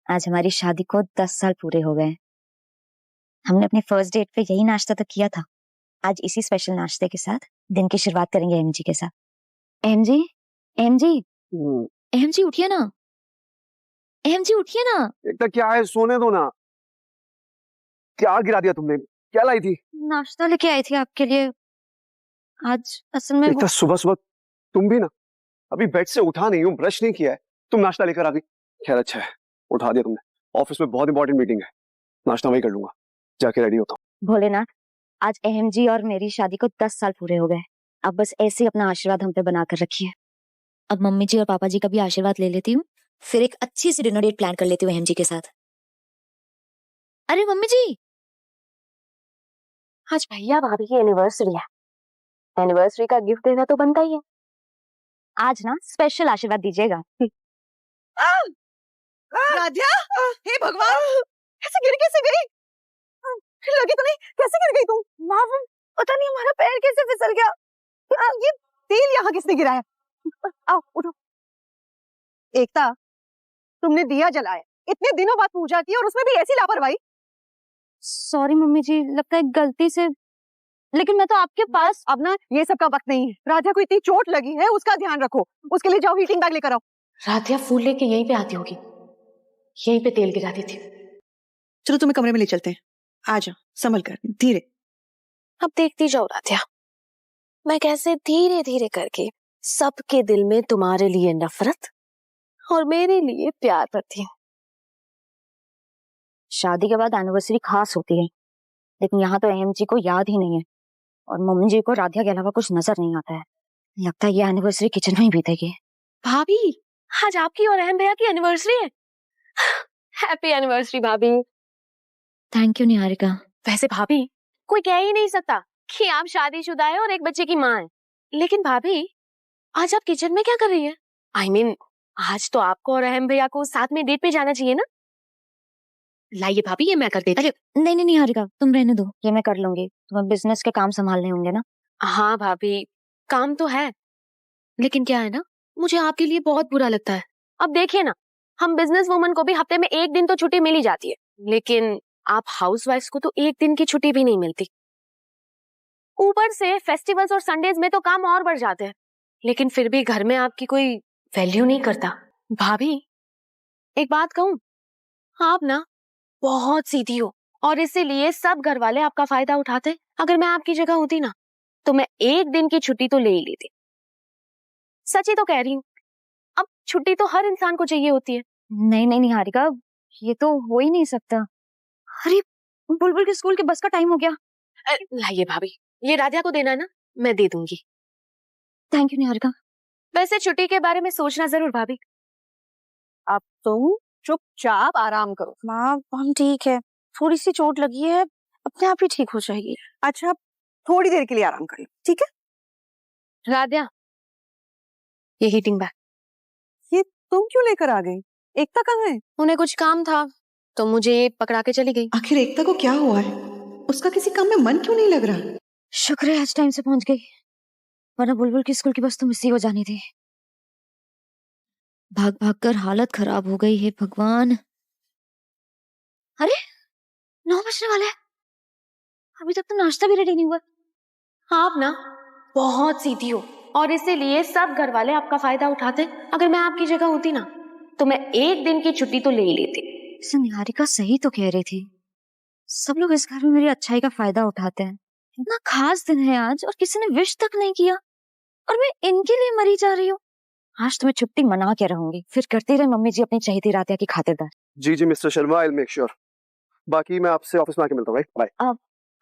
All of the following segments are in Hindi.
आज हमारी शादी को 10 साल पूरे हो गए। हमने अपने फर्स्ट डेट पे यही नाश्ता तो किया था। आज इसी स्पेशल नाश्ते के साथ दिन की शुरुआत करेंगे एमजी के साथ। एमजी, एमजी, एमजी उठिए ना, एमजी उठिए ना। एकता क्या है, सोने दो ना। क्या गिरा दिया तुमने? क्या लाई थी? नाश्ता लेके आई थी आपके लिए। आज असल में एकता सुबह सुबह तुम भी ना, अभी बेड से उठा नहीं हूँ, ब्रश नहीं किया है, तुम नाश्ता लेकर आ गई। खैर अच्छा है, उठा दिया तुमने। ऑफिस में बहुत इंपॉर्टेंट मीटिंग है, नाश्ता वही कर लूंगा। जाके रेडी होता हूँ। भोलेनाथ, आज एमजी और मेरी शादी को 10 साल पूरे हो गए। अब बस ऐसे ही अपना आशीर्वाद हम पे बना कर रखिए। अब मम्मी जी और पापा जी का भी आशीर्वाद ले लेती हूँ, फिर एक अच्छी सी डिनर डेट प्लान कर लेती हूँ एमजी के साथ। अरे मम्मी जी, आज भैया भाभी की एनिवर्सरी है। एनिवर्सरी का गिफ्ट देना तो बनता ही है। आज ना स्पेशल आशीर्वाद दीजिएगा। राध्या, हे भगवान, ऐसे गिर कैसे गई? लगी तो नहीं? कैसे गिर गई तुम? माँ, पता नहीं हमारा पैर कैसे फिसल गया। ये तेल यहाँ किसने गिराया? आओ उठो। एकता, तुमने दिया जलाया, इतने दिनों बाद पूजा की और उसमें भी ऐसी लापरवाही। सॉरी मम्मी जी, लगता है गलती से, लेकिन मैं तो आपके पास। अब ना ये सब का वक्त नहीं है। राध्या को इतनी चोट लगी है, उसका ध्यान रखो। उसके लिए जाओ हीटिंग बैग लेकर आओ। राध्या फूल लेके यहीं पे आती होगी, यहीं पे तेल गिराती थी। चलो तुम्हें कमरे में ले चलते हैं। आ जाओ, संभल कर, धीरे। अब देखती जाओ राध्या, मैं कैसे धीरे धीरे करके सबके दिल में तुम्हारे लिए नफरत और मेरे लिए प्यार भरती हूँ। शादी के बाद एनिवर्सरी खास होती है, लेकिन यहाँ तो एमजी को याद ही नहीं है और मम्मी जी को राधिया के अलावा कुछ नजर नहीं आता है। लगता है ये एनिवर्सरी किचन में ही बीतेगी। भाभी, आज आपकी और अहम भैया की एनिवर्सरी है। हैप्पी एनिवर्सरी भाभी। Thank you Niharika. वैसे भाभी, कोई कह ही नहीं सकता कि आप शादीशुदा है और एक बच्चे की माँ है। लेकिन भाभी, आज आप किचन में क्या कर रही है? I mean, आज तो आपको और अहम भैया को साथ में डेट पे जाना चाहिए ना। लाइए भाभी, ये मैं कर देती हूँ। अरे नहीं नहीं निहारिका, तुम रहने दो, ये मैं कर लूंगी। तुम्हें बिजनेस के काम संभालने होंगे ना। हाँ भाभी, काम तो है, लेकिन क्या है ना, मुझे आपके लिए बहुत बुरा लगता है। अब देखिए ना, हम बिजनेस वुमन को भी हफ्ते में एक दिन तो छुट्टी मिल ही जाती है, लेकिन आप हाउसवाइफ्स को तो एक दिन की छुट्टी भी नहीं मिलती। ऊपर से फेस्टिवल्स और संडेज में तो काम और बढ़ जाते हैं, लेकिन फिर भी घर में आपकी कोई वैल्यू नहीं करता। भाभी, एक बात कहूं, आप ना बहुत सीधी हो और इसीलिए सब घर वाले आपका फायदा उठाते। अगर मैं आपकी जगह होती ना, तो मैं एक दिन की छुट्टी तो ले ही लेती। सच ही तो कह रही हूँ, अब छुट्टी तो हर इंसान को चाहिए होती है। नहीं नहीं निहारिका, ये तो हो ही नहीं सकता। अरे बुलबुल के स्कूल के बस का टाइम हो गया। लाइए भाभी, ये राधिया को देना है ना, मैं दे दूंगी। Thank you Niharika. वैसे छुट्टी के बारे में सोचना जरूर भाभी। अब तुम चुपचाप आराम करो। माँ हम ठीक है, थोड़ी सी चोट लगी है, अपने आप ही ठीक हो जाएगी। अच्छा, थोड़ी देर के लिए आराम कर लो, ठीक है? राधिया, ये हीटिंग बैग। ये तुम क्यों लेकर आ गई? एकता कहाँ है? उन्हें कुछ काम था तो मुझे ये पकड़ा के चली गई। आखिर एकता को क्या हुआ है? उसका किसी काम में मन क्यों नहीं लग रहा? शुक्र है आज टाइम से पहुंच गई, वरना बुलबुल की स्कूल की बस तो मिस ही हो जानी थी। भाग भाग कर हालत खराब हो गई है भगवान। अरे 9 बजने वाले हैं, अभी तक तो नाश्ता भी रेडी नहीं हुआ। आप ना बहुत सीधी हो और इसीलिए सब घर वाले आपका फायदा उठाते। अगर मैं आपकी जगह होती ना, तो मैं एक दिन की छुट्टी तो ले ही लेती। निहारिका सही तो कह रही थी, सब लोग इस घर में मेरी अच्छाई का फायदा उठाते हैं। इतना खास दिन है आज और किसी ने विश तक नहीं किया, और मैं इनके लिए मरी जा रही हूँ। आज तो मैं छुट्टी मना के रहूंगी, फिर करती रहे मम्मी जी अपनी चहेती राधिया की खातिरदार। जी जी mister Sharma, I will make sure. बाकी मैं आपसे ऑफिस में आके मिलता हूँ, राइट? बाय।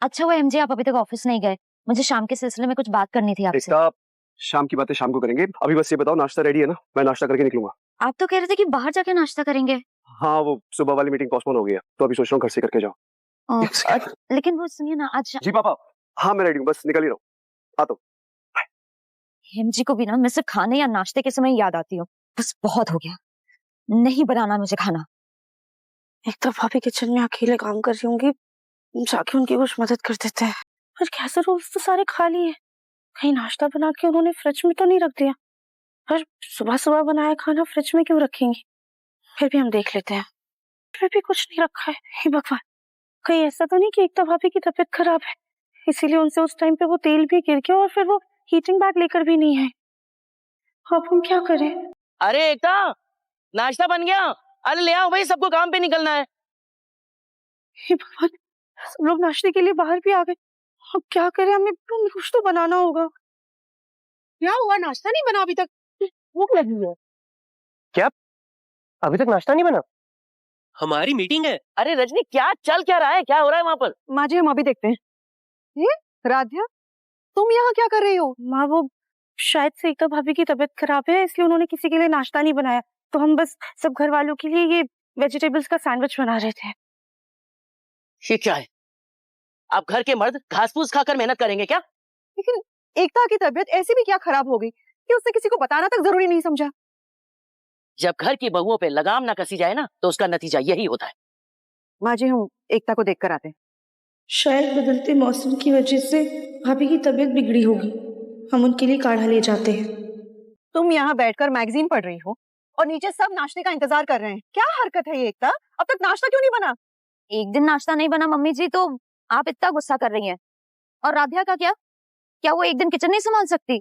अच्छा वो एमजे, आप अभी तक ऑफिस नहीं गए? मुझे शाम के सिलसिले में कुछ बात करनी थी आपसे। एकता, शाम की बातें शाम को करेंगे, अभी बस ये बताओ नाश्ता रेडी है ना? मैं नाश्ता करके निकलूंगा। आप तो कह रहे थे कि बाहर जाके नाश्ता करेंगे। हाँ, वो सुबह वाली मीटिंग पोस्टपोन हो गई है, तो अभी सोच रहा हूँ घर से करके जाओ। लेकिन वो सुनिए ना, आज जी पापा, हाँ मैं रेडी हूँ, बस निकल ही रहा हूँ, आता हूँ। एमजी को भी ना मैं सिर्फ खाने या नाश्ते के समय याद आती हूँ। बस बहुत हो गया, नहीं बनाना मुझे खाना। एक तो भाभी किचन में अकेले काम कर रही होंगी, जाके उनकी कुछ मदद कर देते हैं। पर कैसे रोज तो सारे खाली है, कहीं नाश्ता बना के उन्होंने फ्रिज में तो नहीं रख दिया। पर सुबह सुबह बनाया खाना फ्रिज में क्यों रखेंगी? फिर भी हम देख लेते हैं। फिर भी कुछ नहीं रखा है। हे भगवान, कहीं ऐसा तो नहीं कि एकता भाभी की तबीयत खराब है, इसीलिए उनसे उस टाइम पे वो तेल भी गिर गया और फिर वो हीटिंग बैग लेकर भी नहीं है। अब हम क्या करें? अरे एकता, नाश्ता बन गया। अरे ले आओ भाई, सबको काम पे निकलना है। हे भगवान, सब लोग नाश्ते के लिए बाहर भी आ गए। अब क्या करें? हमें कुछ तो बनाना होगा। क्या हुआ, नाश्ता नहीं बना अभी तक? भूख लगी है। अभी तक नाश्ता नहीं बना? हमारी मीटिंग है। अरे रजनी, क्या चल क्या रहा है, क्या हो रहा है वहाँ पर? माँ जी, हम अभी देखते हैं। ये राध्या, तुम यहाँ क्या कर रही हो? माँ, वो शायद से एकता भाभी की तबीयत खराब है, इसलिए उन्होंने किसी के लिए नाश्ता नहीं बनाया, तो हम बस सब घर वालों के लिए ये वेजिटेबल्स का सैंडविच बना रहे थे। ये क्या है? आप घर के मर्द घास फूस खाकर मेहनत करेंगे क्या? लेकिन एकता की तबीयत ऐसी भी क्या खराब हो गई कि उसने किसी को बताना तक जरूरी नहीं समझा? जब घर की बहुओं पे लगाम ना कसी जाए ना, तो उसका नतीजा यही होता है। माँ जी, हम एकता को देख कर आते हैं। शायद बदलते मौसम की वजह से भाभी की तबीयत बिगड़ी होगी, हम उनके लिए काढ़ा ले जाते हैं। तुम यहाँ बैठकर मैगजीन पढ़ रही हो और नीचे सब नाश्ते का इंतजार कर रहे हैं। क्या हरकत है ये एकता? अब तक नाश्ता क्यों नहीं बना? एक दिन नाश्ता नहीं बना मम्मी जी तो आप इतना गुस्सा कर रही हैं। और राधिया का क्या? क्या वो एक दिन किचन नहीं संभाल सकती?